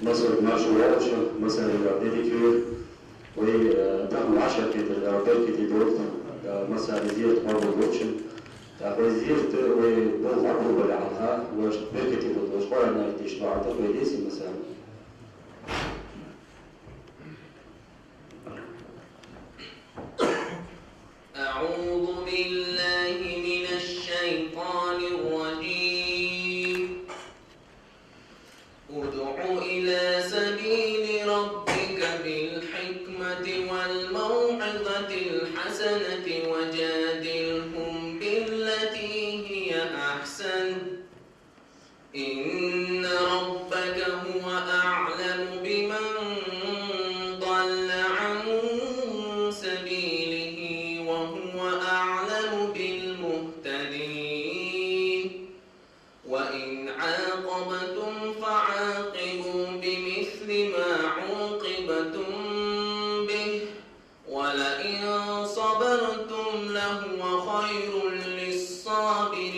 مثلا مارشال واتش مثلا بيديكير وتعمل 10 كده بيركتي دوت مثلا زيرت مربوط واتشن وزيرت ودوز عقل ولا عنها وش بيركتي دوت وش قرنا تشبع عطوا يديسي مثلا أعوذ بالله من الشيطان الرجيم ادع إلى سبيل ربك بالحكمة والموعظة الحسنة وجادلهم بالتي هي أحسن إن ربك هو أعلم بمن ضل عن سبيله وهو أعلم بالمهتدين وإن عاقبتم فعاقبوا بمثل ما عوقبتم به ولئن صبرتم لهو خير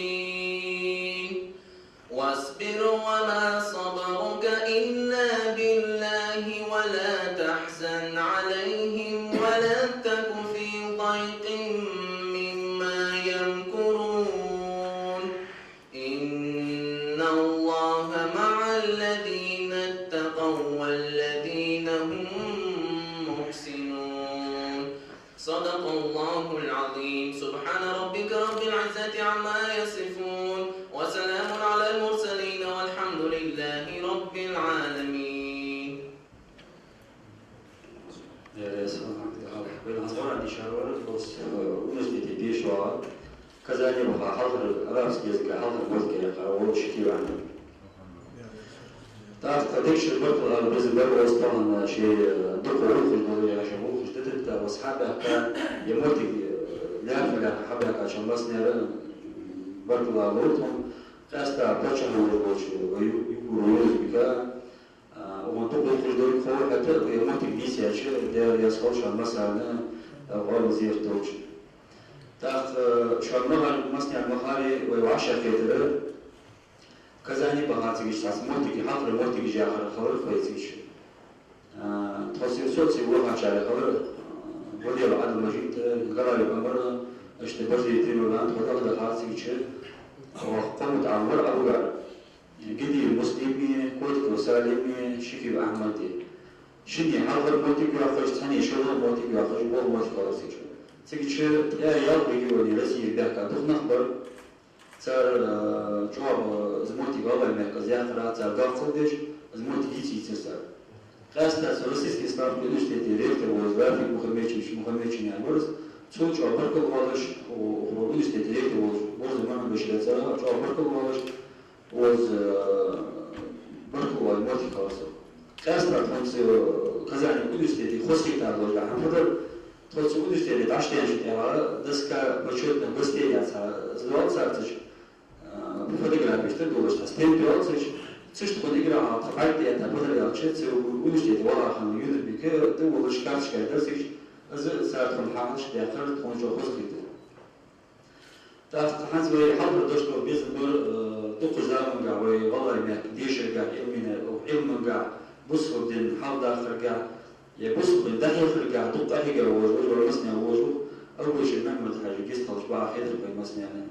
للصابرين واصبر وما صبرك إلا بالله ولا تحزن عليهم ولا تك في ضيق مما يمكرون إن الله مع الذين اتقوا والذين هم محسنون صدق الله العظيم سبحان ربك رب العزة عما يصفون وسلام على المرسلين والحمد لله رب العالمين. بالنسبة شهر بس ونجد بيشوا كذا يبقى حضر رأس جزء حضر مذكر أو شكل عنه. تعرف تديكش برضه بس برضه أصلاً شيء دكتور في الموضوع عشان هو خشتت وأصحابه كان يموت لأن حبك عشان بس نرى برضه لورتهم خاصة بتشهر ويقولون بك ومنطقة خشدور خور حتى يموت بيسي أشياء ده يسخوش مثلا غال زير توش تحت شرنها مثلا المخاري ويوعشر كتير كذاني بهاتي مش موتي حفر موتي جاء خبر كويسيش تحسين صوت سيقول هاتشاري خبر ولي بعد ما جيت قرر يبقى اشتبرت يتينو لان تقول هذا هاتي شيء وقمت عمر أبو قال جدي المسلمي كوت كوسالمي شكيب أحمدي شدي حضر موتي بياخذ ثاني شغل موتي بياخذ بول موتي خلاص يشوف تيجي يا بيجوني راسي ذاك دخل نخبر صار جواب زموتي قبل مركز ياخذ صار قاصدش زموتي هيك يصير خاصة سورسيس كيستار بيدوش تديريكتور وزارة مخميش يعني برز سوتش أبرك ومالش وبيدوش تديريكتور برز ما بيشيل صار أبرك ومالش وز برك والموتي خلاص خاصة خمسة كذا بيدوش تدي خصي تعرض له حمدر تقول بيدوش تدي عشت يعني شتى دسكا بشوتنا بستي يعني زلال صارتش فدقنا بيشتغل وش تستين بيوتش سوش تقول إجراء طبيعي يعني بدل يالشيت ويدوش تدي ولا خلنا يدري بك تو وش كارش كدرسش از صارت الحاجة شتى آخر تكون جو خص كده تاخد حزب يحضر دشتو بيزبر دقش دارم قاوي والله ما ديش قاعد علمنا وعلم قاعد بص بدين حال داخل قاعد يبص بالداخل قاعد دق أهي قاعد وجه ولا مسني وجه أول شيء نعمل حاجة جيس خلص بقى خير في مسني يعني.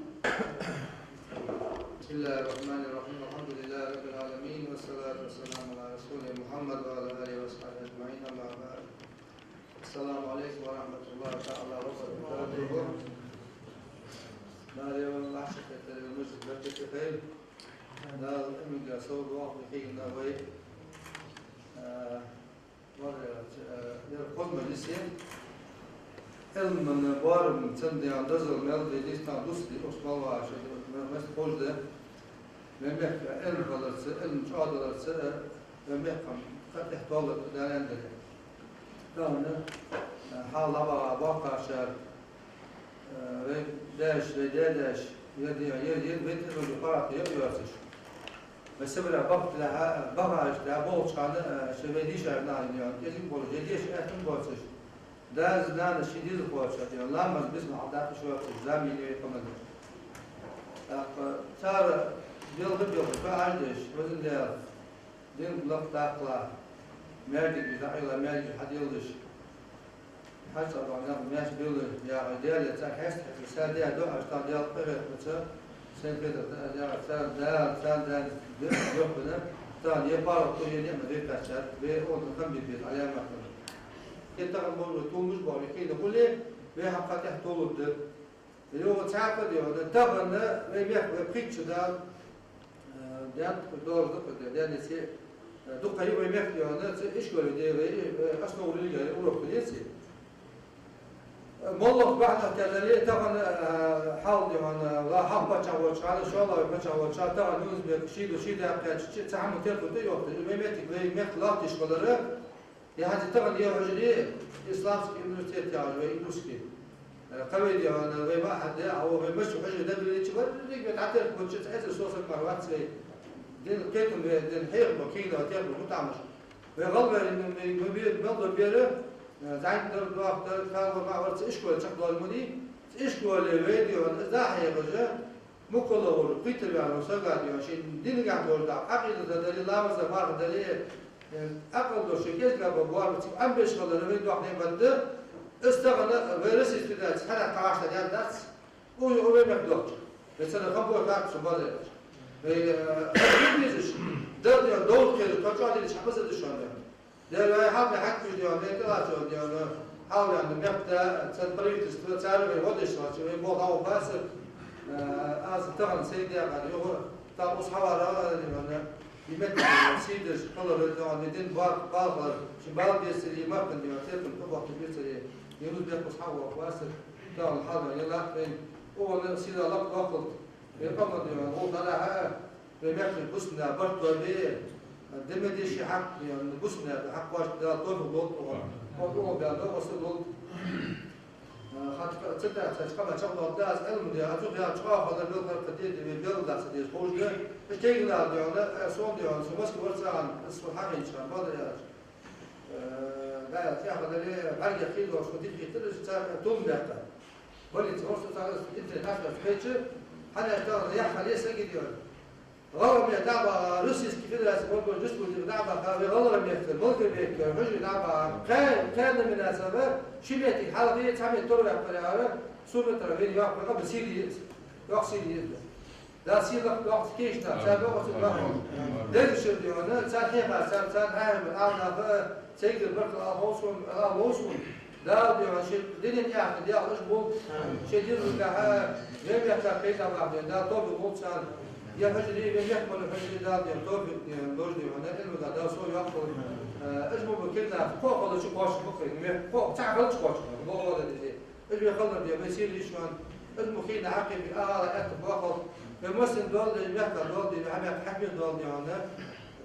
بسم الله الرحمن الرحيم الحمد لله رب العالمين والصلاة والسلام على رسوله محمد وعلى آله وصحبه أجمعين أما بعد السلام عليكم ورحمة الله تعالى وبركاته. لا يوم العشرة المسجد بركة خير لا من صور واحد في النووي يرقد مجلسين علم من بار من سند عندزل مال بيديستان دوسلي أسمال وعشرة مثل خوش ده من بيحكي علم فلرس علم شعاد لرس من بيحكي قد احتوال دان عندك كان حال لبا واقع شهر داش داش يد بيت الجفرات يرسش بس بلا وقت لها بقى اشتابوش كان شبيديش ابناء يعني كذي بقول جديش اهتم بوسش ده زمان الشديد الخوف يعني لما بسمع عداك شويه زامي اللي يفهمه صار بيلغي فعندش وزن ده din kulak dağla merdik bize ayla merdik hadi yıldız hatta bana meş böyle ya değerli sen hest sen de do açtan ya evet mesela sen de ya sen yok bana dan yapar o yeni mi kaçar ve o da bir alamet var. Yeter bu tulmuş var ki de böyle ve hakikaten doludur. Yo çarpı diyor da tabanı ve bir picture'da yani doğru da yani دقيقة ويمكن أن إشكال ده أصلا وليه أوروبا ليسي مالك بعد كذا طبعا حاول يعني لا حب بتشوش على شو الله بتشوش طبعا نوز بشيء ده كذا تعمل تلفون ده يوقف ويمكن لا تشكله يعني طبعا يهجري إسلام إنوستيت يعني وإنوسكي قوي يعني وما حد أو مش حاجة ده اللي تشوف اللي بتعترف بتشوف أساس صوص المروات سي دين كيتم دين حير بكينا وتيرب متعمش ويغلب إنه بيضل بيره زين در وقت كانوا مع ورث إشكال شكل المدي إشكال فيديو إزاحة يرجع مكلور قيتر يعني وسجاد يعني شيء دين قاعد يرجع عقيدة دليل الله وزمان دليل أقل شيء كذا ببوار بتشوف أم بيشغل الفيديو واحد بده استغنى فيروس استدلال حنا تعاش ديال درس ويقول لك دكتور بس أنا خبر بعد شو بدي بيزش ده دول كده ترجع لي شخص ده شو ده ده حاول حق فيديو ده طلع شو ده حاول يعني مبدا تطريق تستعرف الوضع شو يبغى هو بس از طبعا سيد يعني هو طب اصحاب يعني يمكن سيدش كله ده دين باغ شباب بيسري ما كان يعتبر طبعا بيسري يرد بيك اصحابه واسر ده الحاضر يلا فين هو سيد الله باخذ يقوم هو طلع بيمكن بسنا برضه بيه دم دي شيء حق يعني بسنا حق واش ده طول ضغط هو بيعمل وصل ضغط حتى تصدق تشقى شغله ده علم ده اتوق يا تشقى هذا بيقدر قديد بيقدر ده سدي فوج ده كيغ لا يعني صون ده سو بس ورث عن اسمه حاجه ان شاء الله يا لا تاخذ لي برجع كيلو وشديد كتير توم ده ولي توصل انت ناس في حنا ترى يا خليه سجد يقول غرم يتابع روسيا كيف ده سبب جسمه يتابع غرم يكتب ممكن يكتب مش يتابع كان من الاسباب شبيتي حاله دي تعمل طرق بطريقه سوره ترى يوقف قبل سيدي يقصي ده سيدك وقت كيش ده سبب وقت ده شو دي انا صحيح سان هاي انا سيد برك الهوسون ده دي شيء دين يعني دي ايش بول شيء دي ده غير يحتاج كده بعد ده طب بول سان يا فجري يحمل فجري ده يطوف لوجدي وانا انه ده سو ياخذ اسمه بكلنا فوق ولا شو باش بكره فوق تعرف شو باش هو هذا اللي ايش بيخلص يا بيصير شلون اسمه خينا عقب اتب واخذ المسلم دول اللي يحكي دول اللي عم يحكي دول يعني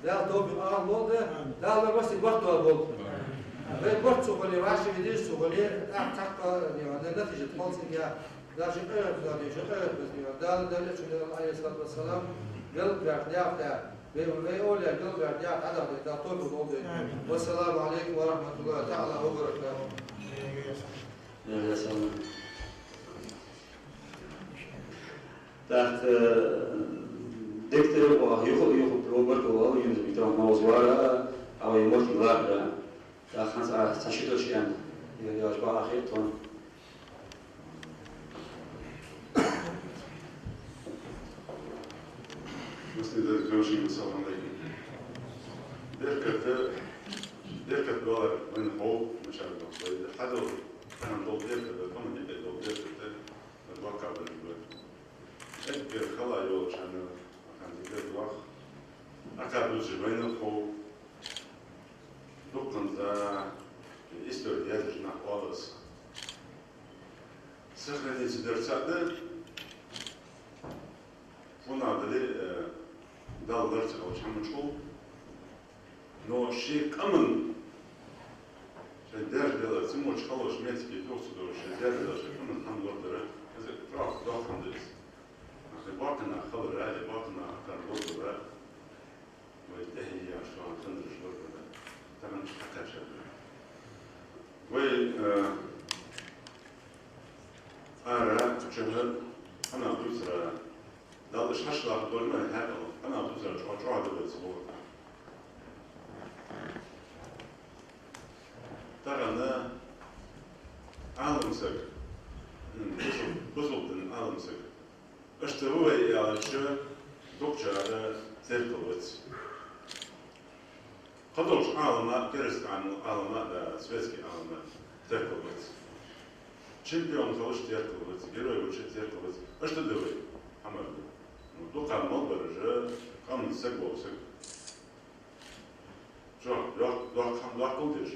ده طوب دول ده بس برضه دول برضه اللي راشي بديش اللي تعق يعني نتيجه خالص يا ده شيء ده اللي عليه الصلاه والسلام قلب يعطي بيقول يا قلب يعطي عدد ده طول الوضع والسلام عليكم ورحمه الله تعالى وبركاته. تحت دكتور ويخو بروبرت وهو يمكن يتوه موضوعه او يمكن غير ده خمسة تشيدو شيئا يجب أخير طون Mislim da završimo sa ovom nekim. Derkat dolar من هو مش عارف حدا كان ضل دركت كمان يبقى ضل دركت الواقع بالنسبة أكبر خلا يوم عشان كان ذكر الوقت أكبر جبين هو دكان ذا استوديات جناح خالص سخنة درسات ونادلي دال درس أو شحال شو نو شيء كمان شدار دال سمو شخلص ميت في توصل شدار دال شكون الحمد لله إذا راح ضاف عندس أخي باقنا خبر عادي باقنا كان برضه وينتهي عشان خندر شهور طبعا حتى شباب وي أنا شهر أنا بوسرة دالش حشرة دول ما هذا أنا بوسرة شو هذا بالصور Что я еще докторы церковь. Ходош алма, перестан алма, да, светский алма, церковь. Чемпион того, что церковь, герой учит церковь. А что делает? Амар. Ну, только много же, кам сегбовся. Что, да, кам да кудиш.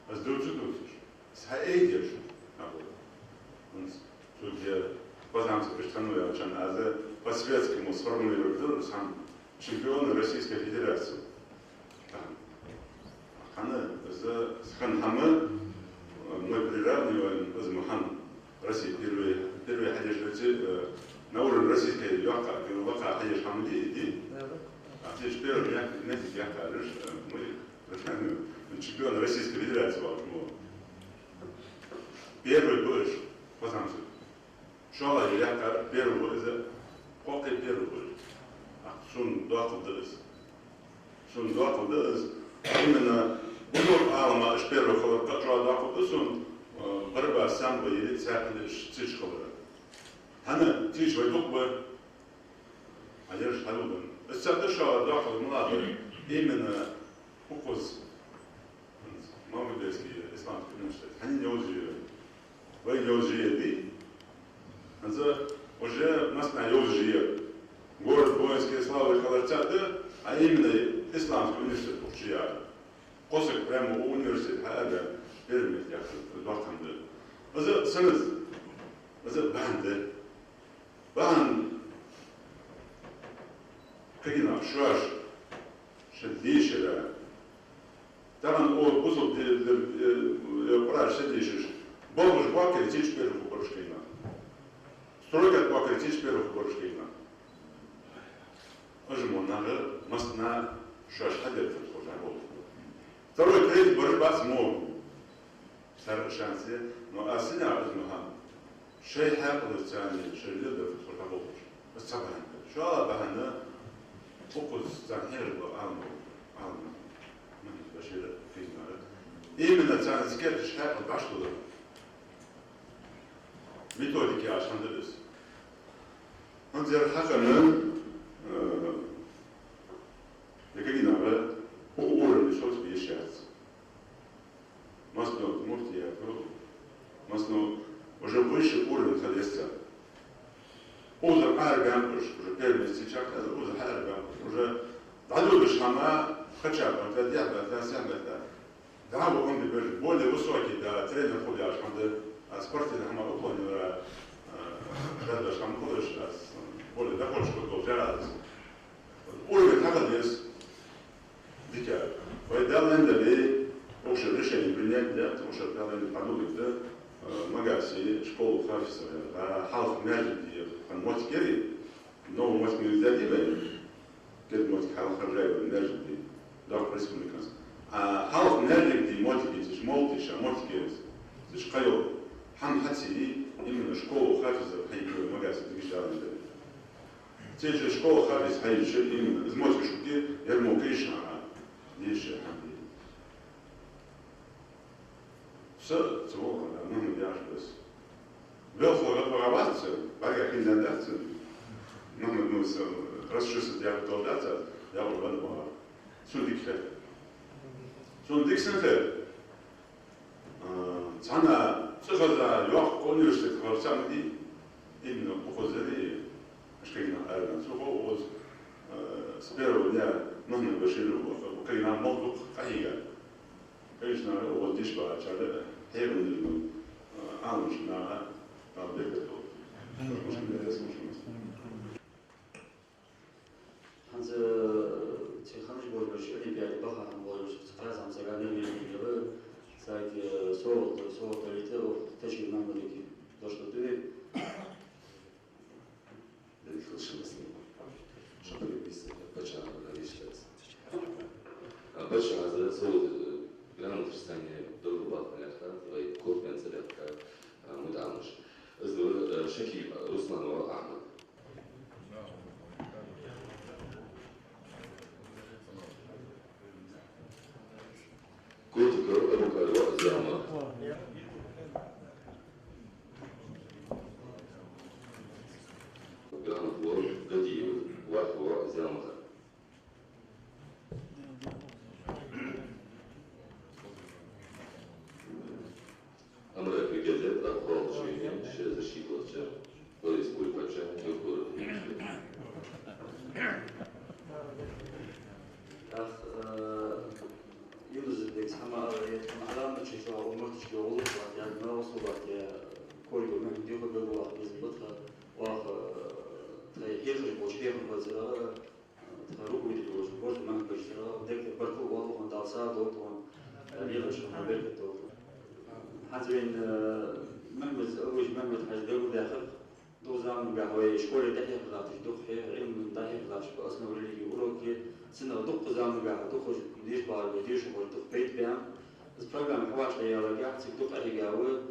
А сдучу дучиш. Саэдиш. А вот. Тут я познался пристану, я очень азы по-светскому сформулировал сам чемпион Российской Федерации. Хана за Ханхамы мы приравниваем из Махан России первые хадиши на уровне российской вака хадиш Хамди иди. А теперь первый знаете яка лишь мы чемпион Российской Федерации возьму. Первый был познался. Шала яка первый был за какой первый был. А сун дуакудас. Сун дуакудас. Именно Будут алма из первых которые дакудусон борьба сам бы или церковь цичковая. Она тич войдут бы, а я же халуден. Это дышала дакуд молодой. Именно укус Мамедовский исламский университет. Они не узжили. Вы не узжили. Это уже нас на узжили. Город воинской славы Халарцаты, а именно исламский университет учили. Косок прямо у университета, а первый я вахтанды. Это сенс, это банды, бан, какие-то шаш, шедишера. Там он кусок прав шедишер. Бомбуш бакер тич первых упоршкина. Стройка бакер тич первых упоршкина. Ожимон надо, масна шаш хадер фотографировал. Второй, третий, борьба с мовой. Старый шансе, но асыня азмахан. Шейха полицейный, шейлида фотографировал. Сабан. Шала бахана, фокус захер был алма. Башир признает. Именно цанскер шейха башлуда. Методики ашандырыз. Он зерхаканын, якогинавы, уровень шоц бешается. Масно муфтия, масно уже выше уровень холеста. Узор аргампуш, уже первый стичак, узор аргампуш, уже дадубиш хама, хотя бы, это дядя, это сам это. Да, он более высокий, да, тренер ходяш, он спортивный хама уклонил, дядя хама ходяш, более доход, что был раз. Уровень холест. Дитя, Вайдалендали, общее решение принять, да, потому что Вайдалендали подумать, да, магаси, школу хафисов, а халф мяжики, хан мотикери, но мотик нельзя делать, кед мотик халф харжаева мяжики, да, в республиканс. А халф мяжики, мотики, тиш молтиш, а мотики, тиш кайо, хан хати, именно школу хафисов, хайкивы, магаси, дигишдалендали. Те же школу хафис, хайкивы, именно, из мотики шуки, ярмо кришна, Дальше, все, цвока, да, ну, я же Велфло готоваться, пока кандидатцы, ну, расширить я готовиться, я уже думал, сундикхе. Сундикхе. Цана, цифра, лёг, университет, самый именно уходили, шкина, армия, цифра, с первого дня, нужно баширу, когда молодух, аига. Конечно, вот здесь бачали, херун, ануш на объекту. Hanze Tschechanisch boyunca Olimpiade bakan boyunca fazam zaganı bir sadece soğuk kalite o teşkilatın önündeki doşladığı Слышимости, чтобы без почему решается. Почему азрацу гранат растения долго бахнет, твои копенцелятка мудамыш. Шахиб Русланова Ахмад. Кутикор Абукарова Зама. Гранат صار دوتون اللي غش مبارك دوتون حزين محمد حاج دو داخل دو زام قهوة شكول دحية خلاص دو خير علم من دحية خلاص بأصلا ولي يقولوا كي سنة دق زام قهوة دو خش ديش بار وديش بار دق بيت بيان البرنامج حواش ليا رجع سيدق أي قهوة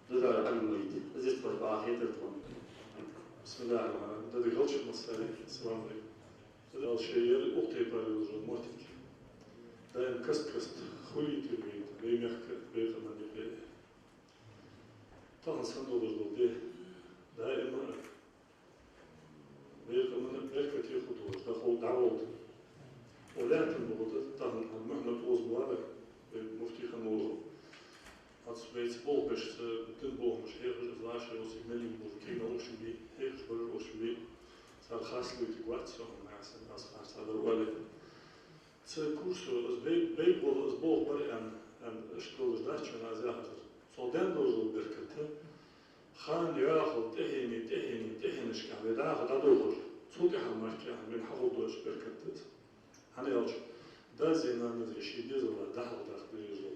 دو دار علم مريد زيت فرق آخر تلفون بسم الله الرحمن الرحيم. ده غلط مسألة. السلام عليكم. ده الشيء أختي بارز الموتك. ده كست خلي تبين بيمخ بيت من البيت. طبعا صندوق الضوء دائما بيت من بركة يخطوه دخول دعوة ولكن بقول طبعا المهنة توز موارد مفتي خنوره. Als we het bol best ten bol mos heel goed laatste was ik mening voor kinderen ook zo die heel goed was zo die zou gasten uit de kwart zo maar zijn als gasten hadden wel het koers als bij bol als bol maar en school is dat je naar zegt zo dan door zo berkete gaan ياخذ تهني is kan we daar dat door zo te gaan maar ja men houdt door berkete han ja dat zijn dan de shit zo dat dat zo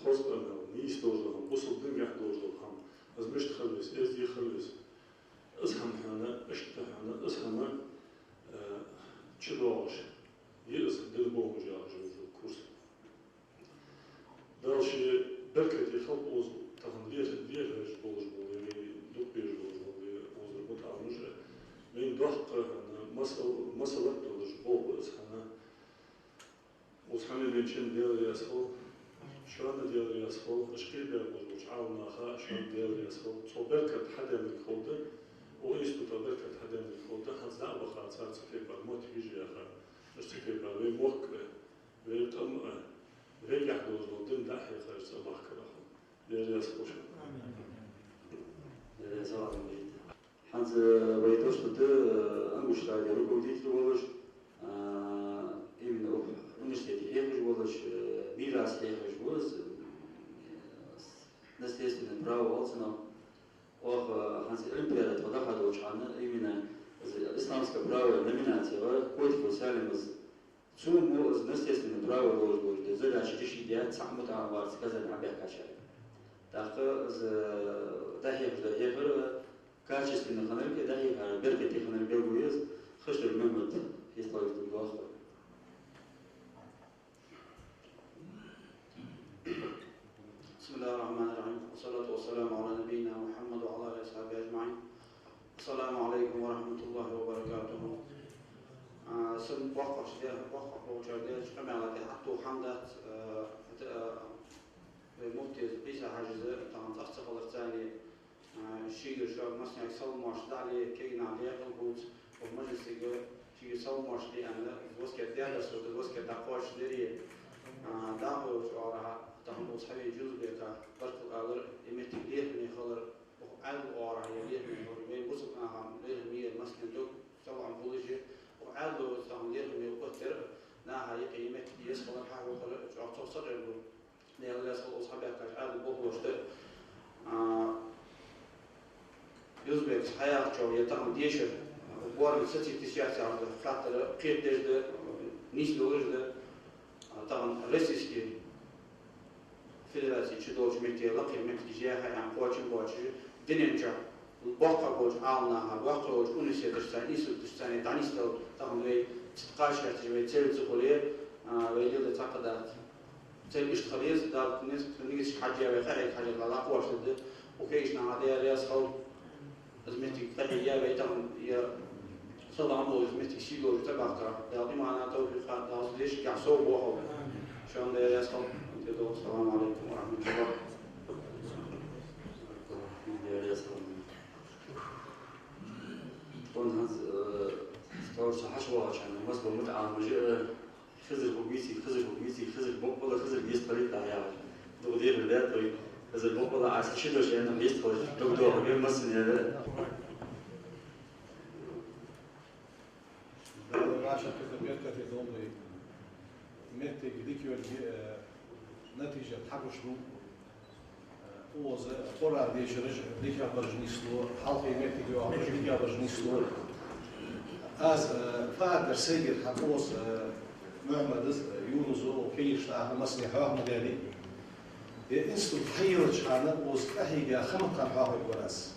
خذ أنا نيس دوزهم بصل دنيا دوزهم از مش تخلص إز يخلص أسهم حنا أشتهنا أسهم تشلوش يأس دلبوم جاج الكورس دالشي بركة يخلق أوز تهم ليه بولج بولي دوك بيج بولج أوز متعامج من ضحك أنا مسألة بولج بول أسهم وسهم بينشين ديال يسهل شلون ديال ياسخو اشكي بيقولوا تعاون اخا شلون ديال ياسخو صو بركه حدا من الخوضه ويسكت بركه حدا من الخوضه حتى بخا صار في بالموت يجي اخا اشتكي بالوي موك ويتم رجع دوزو دم داحي خرج صباح كره ديال ياسخو شو صباح المجيد حنز بيتوش بده انغوش تاعي روكو ديت لوش именно университете ехать было мирас ехать было наследственное право волцина ох ханс олимпиада тогда ходил чана именно исламское право номинация хоть социальным сумму наследственное право было задача решить я сам мутавар сказать обех качали так да ехать качественно ханельки да ехать беркети ханельки было خشر الممد يستوي بالآخر بسم الله الرحمن الرحيم والصلاة والسلام على نبينا محمد وعلى آله وصحبه أجمعين. السلام عليكم ورحمة الله وبركاته. سن وقف شديد وقف وجديد جمع على حتى حمدات مفتي بيسا حاجزة طبعا تخصص الثاني شيء شو مثلا يسوي مارشد عليه كي نعليه البوت ومجلس شيء يسوي مارشد أنا وسكت دارس وسكت دقاش دري دعوة وشعارها تهم أصحابي جزء بيتا برضو قالر يمتى ليه من خلر وعاد وعارها يليه من خلر وين بوسك ناهم ليه مية مثلا دوك سوا عم بوليجي وعاد وتهم ليه من وقتر ناها يقي يمتى يسخل الحاجة وخلر شعار توصل يقول ليه الله يسخل أصحابي كاش عاد بوه وشتر جزء بيت حياة جو يتهم ديشر وبورم ستي تسياسي عند خاطر قيد دجد نيش لوجد طبعا رسيسكي فدراسي تشدوش متي لقي متي جاها عن قوتش دينجا البقى قوتش عالناها بقى قوتش أنسي تشتاني إسو تشتاني دانيستو طبعا وي تقاشة تجمع تسير تقولي ويجيل تعقدات تسير اشتغليز دار نيجي حاجة ويخارج حاجة لا قوتش ضد وكيش نعدي رياس خل زمتي قليل بيتهم يا صدق عمو زمتي شيلو تبعتها داودي معنا توفيقات داود ليش كعصو بوحو شلون ده رياس خل السلام عليكم ورحمة الله. طبعا هذا استوى حشوة عشان مسبة متعة مجيء خزر بوبيسي بقبلة خزر بيستريد دعيا دودير البيت طيب خزر بقبلة عايز تشيله شيء أنا بيستريد دكتور غير مسني هذا. عشان كده بيركز يدوم متى ديكيو نتيجة تحبوا شنو؟ اوز قرار ديش رجع ديك برجني سلو حلقي متى جو ديك برجني سلو از فادر سير حقوس محمد يونس كيش أنا مسني حواه مداري إنستو تحيرش أنا وزكاهي خمط كان حواه الوراس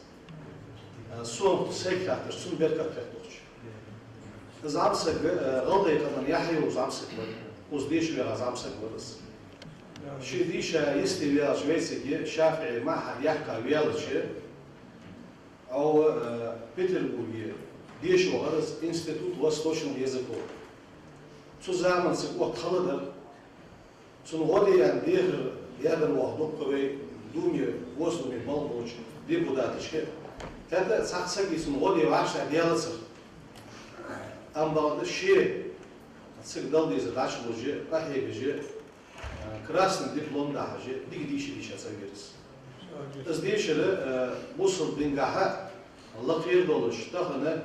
صوم سيكات صوم بيركات كاتوش زعمسك غلطي كمان يحيى وزعمسك وزديش بيها زعمسك ورس شي ديشا يستي بيها شويسك شافعي ما حد يحكى بيها شيء أو بيتربورغ ديش وغرز إنستيتوت وستوشن يزكو شو زمان سكوت خلدر شو غادي يعني دير يقدر واحد قوي دومي وصل من بالبوش دي بداتش كده هذا صح سجى شو غادي وعش ديالسر أم بعض الشيء سجدال دي زداش بوجه راح يجي كراسن دبلوم ده حاجة ديش أسجلس از ديشله وصل بنجاحه الله خير دولش تخنه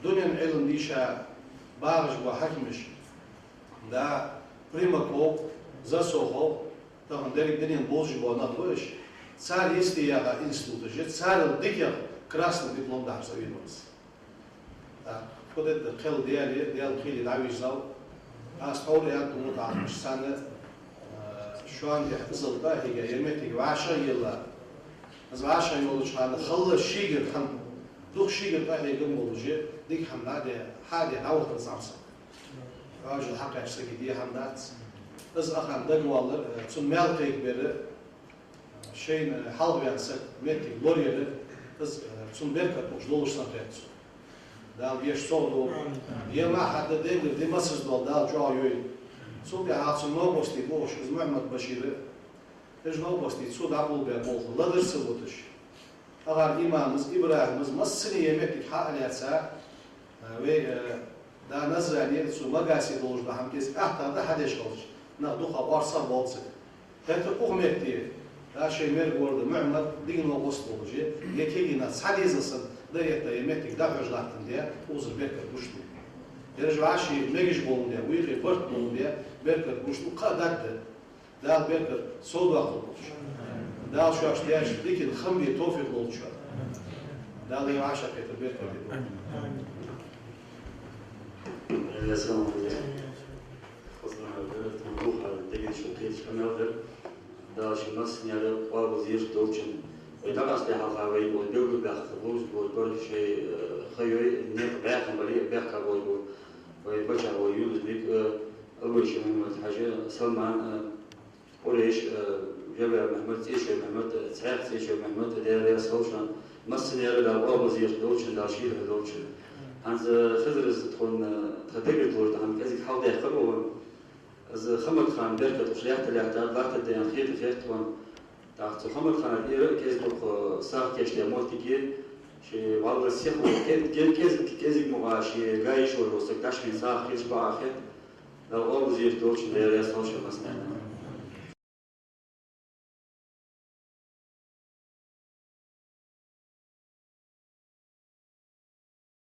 دنيا علم ديشا بارج وحكمش دا بريمكو زاسوخو تخن درك دنيا بولج ونخوش صار يستيا انستيتوت جت صار ديكيا كراسن دبلوم ده حسابينوس خدت الخل ديال خيل دعويزاو أستوري أنتم متعمش سنة شو عندي حفظ الباهي يمتي وعشرة يلا از عشرة يولش هذا خلص شيء خم دوخ شيء باهي قم ولجي ديك حملة حادي عوض الزعسة راجل حق يشتكي دي حملات از أخان دقوالر تون مالكي كبيرة شيء حلو ينسك متي لوريله از تون بركة مش دولش سنتين دال بيش صودو يما حد دينغ دي مسز دول دال جايوي سو بيعات نو بوستي بوش از محمد بشير اج نو بوستي سو دابول بيبول لدر سبوتش اگر امامز ابراهيمز مسني يمك حق اليسا وي دا نزراني سو مغاسي دولش بهم كيس احتر ده حدش قلش ناخدو خبر صار بولس انت اغمتي دا شي مر ورد محمد دين نو بوست بولجي يكينا صحيزسن ده يمك ده حجلاتن دي وزر بيكر بوشتو يرجعشي ميجش بولنديا ويخي برت بولنديا بيركر بوشتو قادت دال بيركر صودا قلوش دال شو اشتياش ديك الخمي توفيق بولش دال يعاشا بيتر بيركر السلام عليكم. خصنا نروح على الدقيقة شو كيتش كمل دا شو نص نيارة وابوزير توجن ويدرس بها خوي والدول بيخطبوش والبرد شيء خيوي نيت بيخم بري بيخ كابوي ويبشر ويونس بيك أول شيء محمد حاجة سلمان قريش جبل محمد إيش محمد سعيد إيش محمد ده سوشان مصر نيارة دا وابوزير توجن دا شيء توجن هنز خزرز تكون تدقق تقول عن كذا حاول يخبروا از خمر خان بركة وشليحة الاعتاد ضغط الديان خير تون تاخذ خمر خان الإيرة كيز دوك ساق كيش دموت تيجي شيء والله السياق كيز مغاشي جايش ولا وسكتاش من ساق خيش باخر لو أول زير دوش اللي يسوي شو مسنا